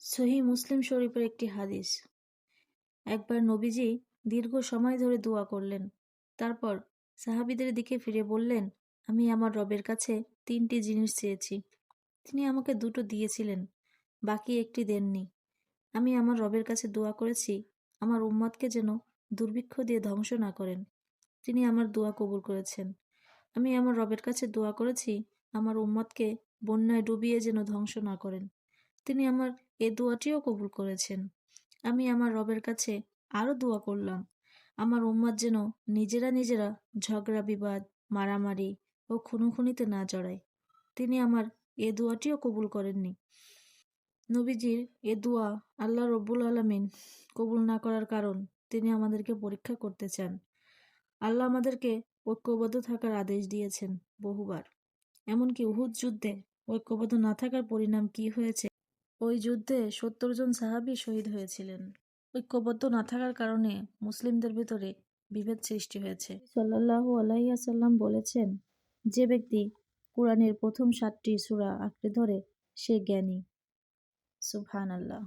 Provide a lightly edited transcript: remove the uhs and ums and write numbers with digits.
সহিহ মুসলিম শরীফের একটি হাদিস। একবার নবীজি দীর্ঘ সময় ধরে দোয়া করলেন। তারপর সাহাবীদের দিকে ফিরে বললেন, আমি আমার রবের কাছে 3টি জিনিস চেয়েছি। তিনি আমাকে 2টো দিয়েছিলেন, বাকি একটি দেননি। আমি আমার রবের কাছে দোয়া করেছি আমার উম্মতকে যেন দুর্ভিক্ষ দিয়ে ধ্বংস না করেন। তিনি আমার দোয়া কবুল করেছেন। আমি আমার রবের কাছে দোয়া করেছি আমার উম্মতকে বন্যায় ডুবিয়ে যেন ধ্বংস না করেন। তিনি আমার এ দোয়াটিও কবুল করেছেন। আমি আমার রবের কাছে আরও দোয়া করলাম আমার উম্মত যেন নিজেরা ঝগড়া বিবাদ, মারামারি ও খুনোখুনিতে না জড়ায়। তিনি আমার এ দোয়াটিও কবুল করেননি। নবীজির এ দোয়া আল্লাহ রব্বুল আলামিন কবুল না করার কারণ তিনি আমাদেরকে পরীক্ষা করতে চান। আল্লাহ আমাদেরকে ঐক্যবদ্ধ থাকার আদেশ দিয়েছেন বহুবার। এমনকি উহুদ যুদ্ধে ঐক্যবদ্ধ না থাকার পরিণাম কি হয়েছে? ওই যুদ্ধে 70 জন সাহাবী শহীদ হয়েছিলেন। ঐক্যবদ্ধ না থাকার কারণে মুসলিমদের ভেতরে বিভেদ সৃষ্টি হয়েছে। সাল্লাল্লাহু আলাইহি ওয়াসাল্লাম বলেছেন, যে ব্যক্তি কুরআনের প্রথম 7টি সূরা আঁকড়ে ধরে সে জ্ঞানী। সুবহানাল্লাহ।